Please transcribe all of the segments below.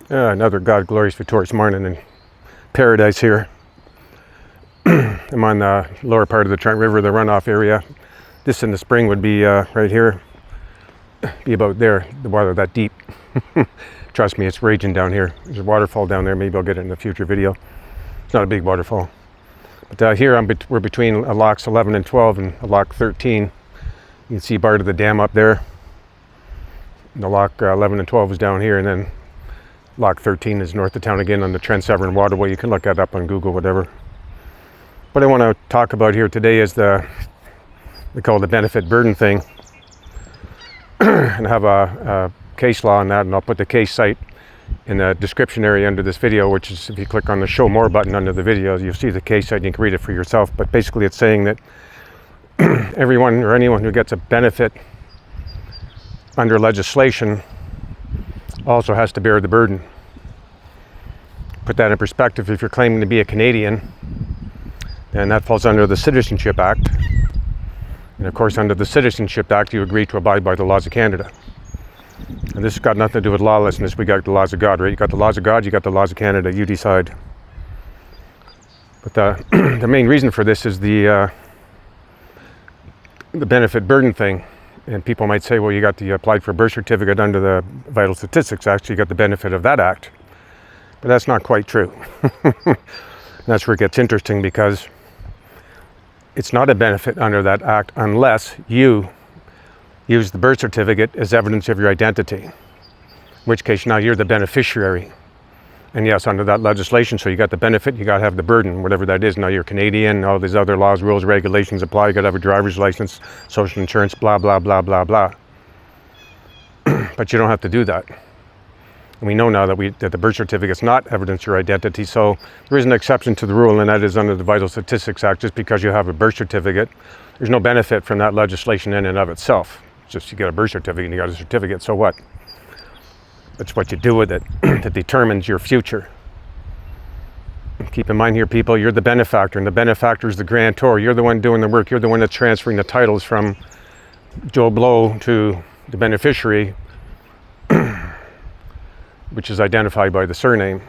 Another God glorious victorious morning in paradise here. I'm on the lower part of the Trent River, the runoff area. This in the spring would be right here, be about there, the water that deep. Trust me, it's raging down here. There's a waterfall down there, maybe I'll get it in a future video. It's not a big waterfall. But here we're between locks 11 and 12 and lock 13. You can see part of the dam up there. The lock 11 and 12 is down here, and then lock 13 is north of town again on the Trent Severn waterway. You can look that up on Google, whatever. What I want to talk about here today is they call it the benefit burden thing. And I have a case law on that, and I'll put the case cite in the description area under this video, which is if you click on the show more button under the video, you'll see the case cite and you can read it for yourself. But basically it's saying that everyone or anyone who gets a benefit under legislation also has to bear the burden. Put that in perspective, if you're claiming to be a Canadian, then that falls under the Citizenship Act. And of course, under the Citizenship Act, you agree to abide by the laws of Canada. And this has got nothing to do with lawlessness. We got the laws of God, right? You got the laws of God, you got the laws of Canada, you decide. But the main reason for this is the benefit burden thing. And people might say, well, you got the applied for a birth certificate under the Vital Statistics Act, so you got the benefit of that act. But that's not quite true. That's where it gets interesting, because it's not a benefit under that act unless you use the birth certificate as evidence of your identity, in which case now you're the beneficiary. And yes, under that legislation, so you got the benefit, you got to have the burden, whatever that is. Now you're Canadian, all these other laws, rules, regulations apply. You got to have a driver's license, social insurance, blah, blah, blah, blah, blah. But you don't have to do that. And we know now that the birth certificate's not evidence of your identity, so there is an exception to the rule, and that is under the Vital Statistics Act. Just because you have a birth certificate, there's no benefit from that legislation in and of itself. It's just you get a birth certificate and you got a certificate, so what? It's what you do with it that determines your future. Keep in mind here, people, you're the benefactor, and the benefactor is the grantor. You're the one doing the work. You're the one that's transferring the titles from Joe Blow to the beneficiary, which is identified by the surname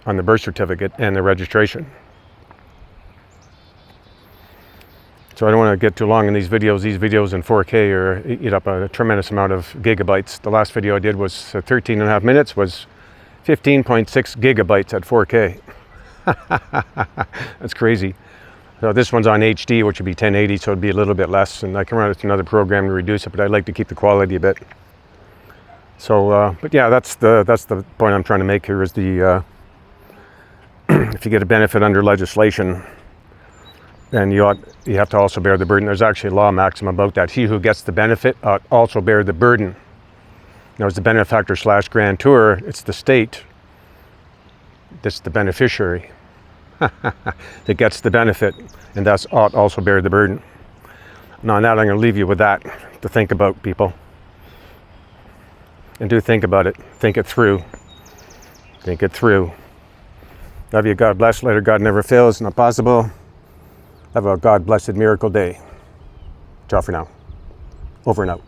on the birth certificate and the registration. So I don't want to get too long in these videos. These videos in 4K eat up a tremendous amount of gigabytes. The last video I did was 13 and a half minutes, was 15.6 gigabytes at 4K. That's crazy. So this one's on HD, which would be 1080, so it'd be a little bit less, and I can run it to another program to reduce it, but I'd like to keep the quality a bit. So, but yeah, that's the point I'm trying to make here, is the if you get a benefit under legislation, then you have to also bear the burden. There's actually a law maxim about that. He who gets the benefit ought also bear the burden. Now, as the benefactor / grantor, it's the state that's the beneficiary that gets the benefit, and thus ought also bear the burden. Now, on that, I'm going to leave you with that to think about, people. And do think about it. Think it through. Think it through. Love you. God bless. Later. God never fails. Not possible. Have a God-blessed miracle day. Ciao for now. Over and out.